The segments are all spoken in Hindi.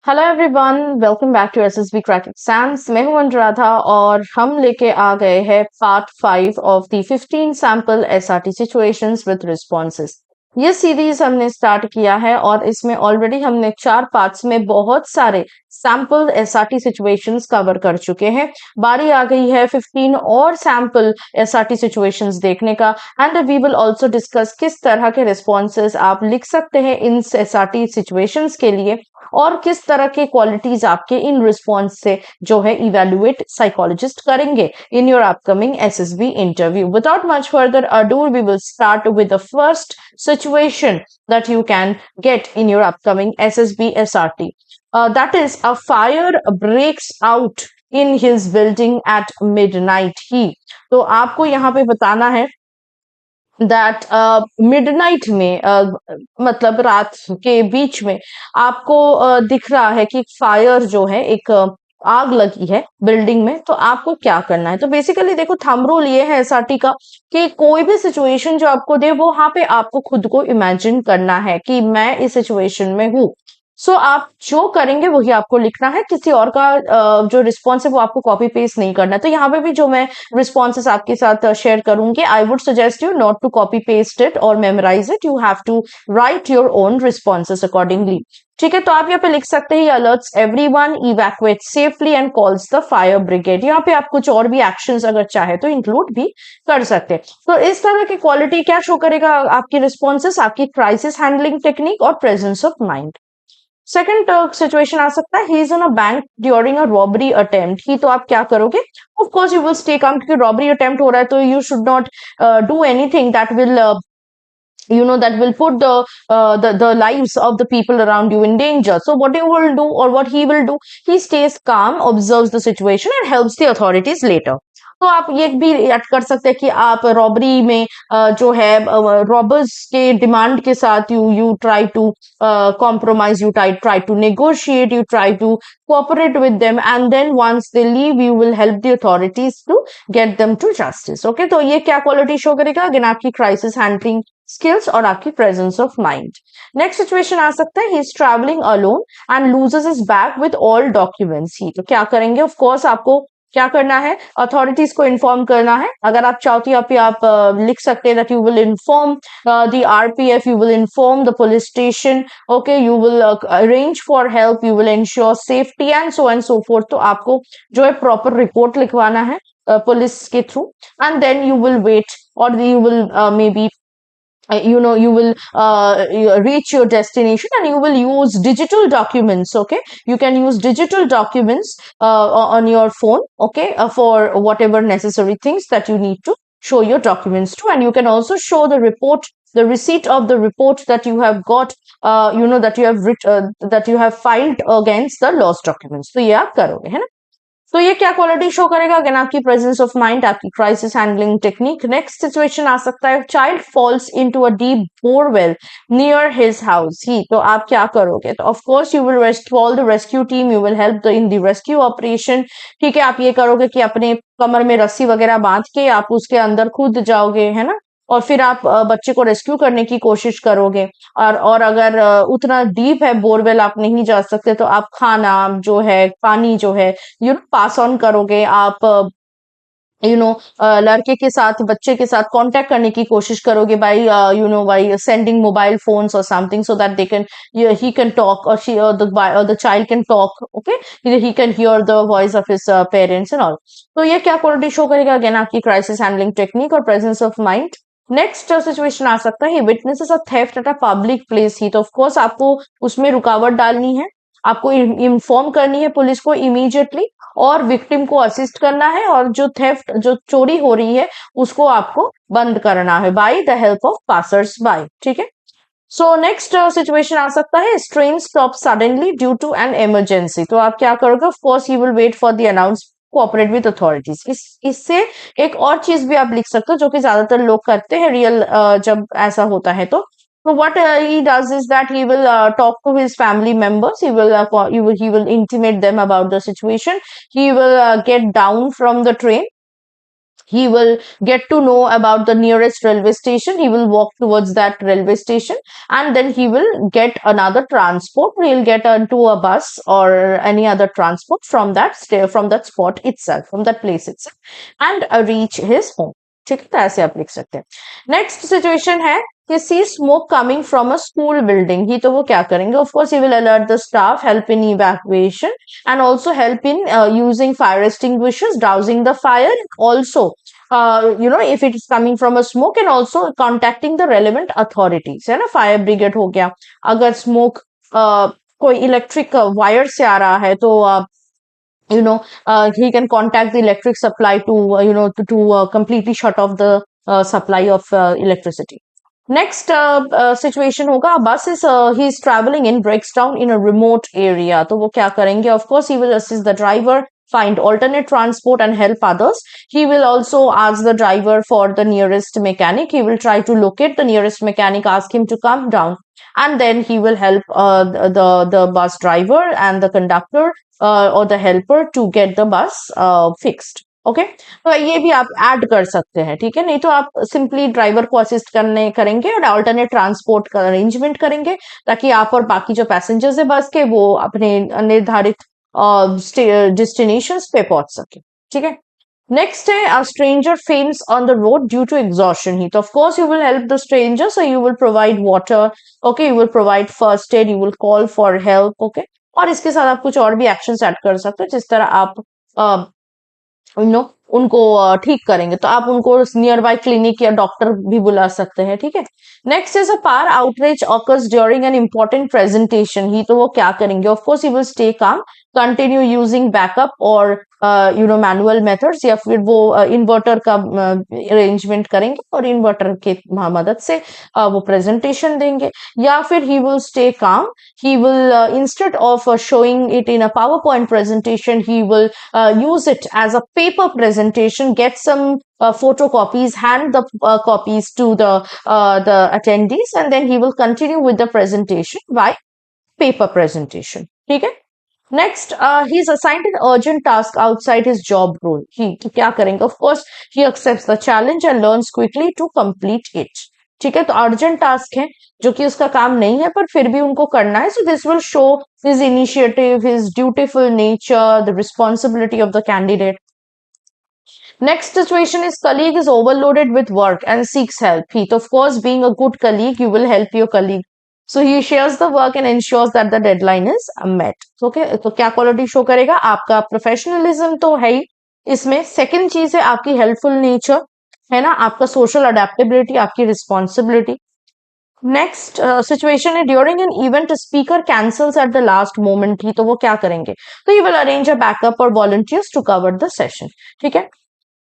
Hello everyone, welcome back to SSB crack exams. मैं हूं अनुराधा और हम लेके आ गए हैं part 5 of the 15 sample SRT situations with responses. ये सीरीज हमने स्टार्ट किया है और इसमें ऑलरेडी हमने 4 पार्ट्स में बहुत सारे सैंपल एसआरटी सिचुएशंस कवर कर चुके हैं। बारी आ गई है 15 और सैंपल एसआरटी सिचुएशंस देखने का and we will also discuss किस तरह के रिस्पॉन्सेस आप लिख सकते हैं इन एसआरटी सिचुएशंस के लिए और किस तरह के क्वालिटीज आपके इन रिस्पॉन्स से जो है इवेल्युएट साइकोलॉजिस्ट करेंगे in your upcoming SSB interview. Without much further ado we will start with the first situation that you can get in your upcoming SSB SRT. That is, a fire breaks out in his building at midnight. तो आपको यहाँ पे बताना है दैट मिडनाइट में मतलब रात के बीच में आपको दिख रहा है कि फायर जो है एक आग लगी है बिल्डिंग में। तो आपको क्या करना है? तो बेसिकली देखो, थंब रूल ये है एसआरटी का कि कोई भी सिचुएशन जो आपको दे वो वहां पे आपको खुद को इमेजिन करना है कि मैं इस सिचुएशन में हूं। सो आप जो करेंगे वही आपको लिखना है, किसी और का जो रिस्पॉन्स है वो आपको कॉपी पेस्ट नहीं करना है। तो यहाँ पे भी जो मैं रिस्पॉन्सेस आपके साथ शेयर करूंगी, I would suggest you not to copy paste it और memorize it. You have to write your own responses accordingly. ठीक है, तो आप यहाँ पे लिख सकते हैं alerts everyone evacuate safely and calls the fire brigade. यहाँ पे आप कुछ और भी एक्शंस अगर चाहे तो इंक्लूड भी कर सकते हैं। तो इस तरह की क्वालिटी क्या शो करेगा आपकी रिस्पॉन्सेस? आपकी क्राइसिस हैंडलिंग टेक्निक और presence of mind. Second situation आ सकता है, he is in a bank during a robbery attempt. He तो आप क्या करोगे? Of course you will stay calm, क्योंकि रॉबरी अटेम्प्ट हो रहा है तो you should not do anything that will that will put the lives of the people around you in danger. So what you will do, or what he will do, he stays calm, observes the situation and helps the authorities later. तो आप ये भी ऐड कर सकते हैं कि आप रॉबरी में जो है रॉबर्स के डिमांड के साथ you try to compromise, you try to negotiate, you try to cooperate with them, and then once they leave you will help the authorities to get them to justice. Okay, तो ये क्या क्वालिटी शो करेगा? अगेन आपकी क्राइसिस हैंडलिंग स्किल्स और आपकी presence of mind. Next situation आ सकता है, he is travelling alone and loses his bag with all documents. He तो क्या करेंगे? ऑफ कोर्स आपको क्या करना है? अथॉरिटीज को इन्फॉर्म करना है। अगर आप चाहते हो आप लिख सकते हैं that you will inform the RPF, you will inform the police station, okay, you will arrange for help, you will ensure safety and so fourth. तो आपको जो है प्रॉपर रिपोर्ट लिखवाना है पुलिस के through, and then you will wait और you will may be you will reach your destination and you will use digital documents. Okay, you can use digital documents on your phone, okay, for whatever necessary things that you need to show your documents to. And you can also show the report, the receipt of the report that you have got, that you have filed against the lost documents. तो ये आप करोगे, है ना? तो ये क्या क्वालिटी शो करेगा? अगेन आपकी प्रेजेंस ऑफ माइंड, आपकी crisis handling technique. Next situation आ सकता है, child falls into a deep borewell near his house. He तो आप क्या करोगे? तो of course you will call the rescue team, you will help in the rescue operation. ठीक है, आप ये करोगे कि अपने कमर में रस्सी वगैरह बांध के आप उसके अंदर कूद जाओगे, है ना, और फिर आप बच्चे को रेस्क्यू करने की कोशिश करोगे। और अगर उतना डीप है बोरवेल, आप नहीं जा सकते, तो आप खाना जो है, पानी जो है, पास ऑन करोगे। आप लड़के के साथ, बच्चे के साथ कांटेक्ट करने की कोशिश करोगे by by sending mobile phones और something, so that they can he can talk और she the child can talk, okay, he can hear the voice of his parents and all. तो ये क्या क्वालिटी शो करेगा? अगेन आपकी क्राइसिस हैंडलिंग टेक्निक और presence of mind. Next situation आ सकता है, witnesses a theft at a public place. He तो ऑफ कोर्स आपको उसमें रुकावट डालनी है, आपको इन्फॉर्म करनी है पुलिस को इमीडिएटली और विक्टिम को असिस्ट करना है, और जो थेफ्ट, जो चोरी हो रही है, उसको आपको बंद करना है by the help of passers by. ठीक है, सो नेक्स्ट सिचुएशन आ सकता है, train stop suddenly due to an emergency. तो आप क्या करोगे? Of course you will wait for the announce, cooperate with authorities. इससे एक और चीज भी आप लिख सकते हो जो कि ज्यादातर लोग करते हैं रियल जब ऐसा होता है तो what he does is that he will talk to his family members. He will intimate them about the situation. He will get down from the train. he will get to know about the nearest railway station. He will walk towards that railway station, and then he will get another transport. He'll get onto a bus or any other transport from that spot itself, from that place itself, and reach his home. ठीक है, तो ऐसे आप लिख सकते हैं. नेक्स्ट सिचुएशन है कि see smoke coming from a school building. He तो वो क्या करेंगे, of course he will alert the staff, help in evacuation, and also help in using fire extinguishers, dousing the fire, also if it is coming from a smoke, and also contacting the relevant authorities, है ना. फायर ब्रिगेड हो गया, अगर स्मोक कोई इलेक्ट्रिक वायर से आ रहा है तो he can contact the electric supply to completely shut off the supply of electricity. Next situation होगा, bus is he is traveling in, breaks down in a remote area. तो वो क्या करेंगे, of course he will assist the driver, find alternate transport and help others. He will also ask the driver for the nearest mechanic. He will try to locate the nearest mechanic, ask him to come down, and then he will help the bus driver and the conductor or the helper to get the bus fixed. Okay, तो ये भी आप ऐड कर सकते हैं. ठीक है, नहीं तो आप सिंपली ड्राइवर को असिस्ट करेंगे और अल्टरनेट ट्रांसपोर्ट का अरेंजमेंट करेंगे, ताकि आप और बाकी जो पैसेंजर्स है बस के, वो अपने निर्धारित डेस्टिनेशंस पे पहुंच सके. ठीक है. नेक्स्ट है, a stranger faints on the road due to exhaustion heat. Of course you will help the stranger, so you will provide water, okay, you will provide first aid, you will call for help, okay. और इसके साथ आप कुछ और भी एक्शंस ऐड कर सकते हो, जिस तरह आप उनको ठीक करेंगे, तो आप उनको नियर बाय क्लिनिक या डॉक्टर भी बुला सकते हैं. ठीक है. Next is a power outreach occurs during an important presentation. He तो वो क्या करेंगे, of course he will stay calm, continue using backup और मैनुअल मेथड्स, या फिर वो इन्वर्टर का अरेंजमेंट करेंगे और इन्वर्टर के मदद से वो प्रेजेंटेशन देंगे. या फिर ही विल स्टे काम, he will instead of showing it in a PowerPoint presentation, he will use it as a paper presentation, get some photocopies, hand the copies to the attendees, and then he will continue with the presentation by paper presentation. ठीक है. Next, he is assigned an urgent task outside his job role. He क्या करेंगे, of course he accepts the challenge and learns quickly to complete it. ठीक है, तो अर्जेंट टास्क है जो कि उसका काम नहीं है, पर फिर भी उनको करना है. So this will show his initiative, his dutiful nature, the responsibility of the candidate. Next situation is, colleague is overloaded with work and seeks help. He, of course, being a good colleague, you will help your colleague. So he shares the work and ensures that the deadline is met. Okay, तो क्या क्वालिटी शो करेगा, आपका प्रोफेशनलिज्म तो है ही इसमें. सेकंड चीज है आपकी हेल्पफुल नेचर, है ना, आपका सोशल अडेप्टेबिलिटी, आपकी रिस्पॉन्सिबिलिटी. नेक्स्ट सिचुएशन है, during an event speaker cancels at the last moment. He तो वो क्या करेंगे, तो he will arrange a backup और volunteers to cover the session. ठीक है.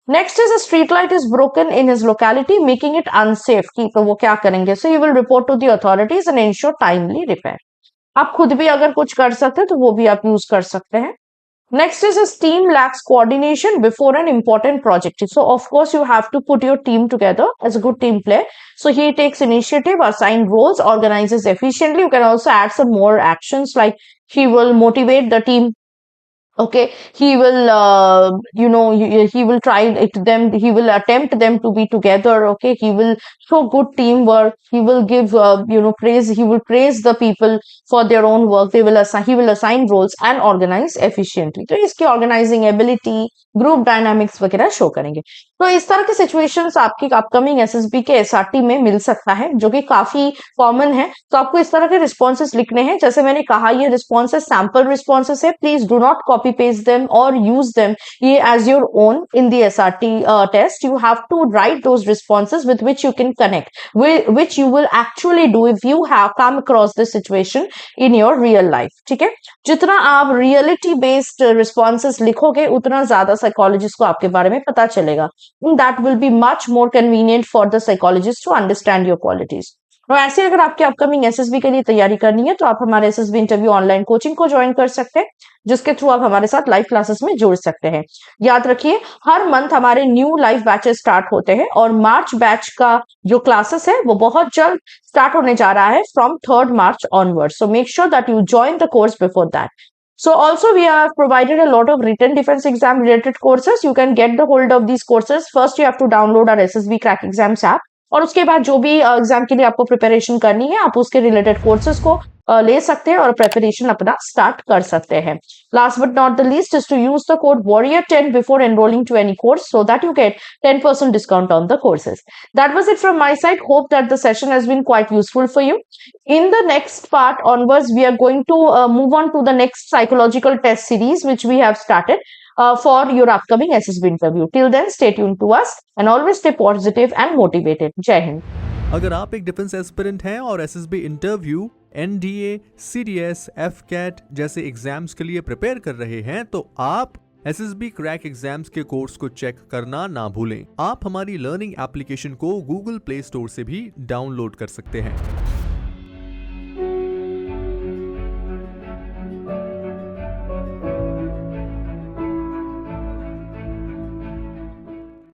Next is, a street light is broken in his locality making it unsafe. की तो वो क्या करेंगे, so he will report to the authorities and ensure timely repair. आप खुद भी अगर कुछ कर सकते हैं तो वो भी आप यूज कर सकते हैं. Next is, his team lacks coordination before an important project. So of course you have to put your team together as a good team player. So he takes initiative, assign roles, organizes efficiently. You can also add some more actions, like he will motivate the team. Okay, he will he will try it them, he will attempt them to be together. Okay, he will show good teamwork, he will give praise, he will praise the people for their own work. He will assign roles and organize efficiently. तो इसकी ऑर्गेनाइजिंग एबिलिटी, ग्रुप डायनामिक्स वगैरह शो करेंगे. तो इस तरह के सिचुएशंस आपकी अपकमिंग एसएसबी के एसआरटी में मिल सकता है, जो कि काफी कॉमन है. तो आपको इस तरह के रिस्पॉन्सेस लिखने हैं. जैसे मैंने कहा, ये रिस्पॉन्सेस सैंपल रिस्पॉन्सेस है, please do not copy paste them or use them as your own in the SRT test. You have to write those responses with which you can connect, which you will actually do if you have come across this situation in your real life. ठीक है. जितना आप रियलिटी बेस्ड रिस्पॉन्सेस लिखोगे, उतना ज्यादा साइकोलॉजिस्ट को आपके बारे में पता चलेगा. That will be much more convenient for the psychologist to understand your qualities. तो ऐसे अगर आपके अपकमिंग एसएसबी के लिए तैयारी करनी है, तो आप हमारे एसएसबी इंटरव्यू ऑनलाइन कोचिंग को ज्वाइन कर सकते हैं, जिसके थ्रू आप हमारे साथ लाइव क्लासेस में जुड़ सकते हैं. याद रखिए, हर मंथ हमारे न्यू लाइव बैचेस स्टार्ट होते हैं, और मार्च बैच का जो क्लासेस है वो बहुत जल्द स्टार्ट होने जा रहा है from 3rd March onward. So make sure that you join the course before that. So also we have provided a lot of written defense exam related courses. You can get the hold of these courses. First you have to download our SSB Crack Exams app. और उसके बाद जो भी एग्जाम के लिए आपको प्रिपरेशन करनी है आप उसके रिलेटेड कोर्सेज को ले सकते हैं और प्रिपरेशन अपना स्टार्ट कर सकते हैं. Last but not the least is to use the code warrior10 before enrolling to any course so that you get 10% discount on the courses. That was it from my side. Hope that the session has been quite useful for you. In the next part onwards, we are going to move on to the next psychological test series which we have started for your upcoming SSB interview. Till then, stay tuned to us and always stay positive and motivated. Jai Hind. अगर आप एक डिफेंस एस्पिरेंट हैं और SSB interview, NDA, CDS, AFCAT जैसे एग्जाम्स के लिए प्रिपेयर कर रहे हैं तो आप एसएसबी क्रैक एग्जाम्स के कोर्स को चेक करना ना भूलें. आप हमारी लर्निंग एप्लीकेशन को गूगल प्ले स्टोर से भी डाउनलोड कर सकते हैं.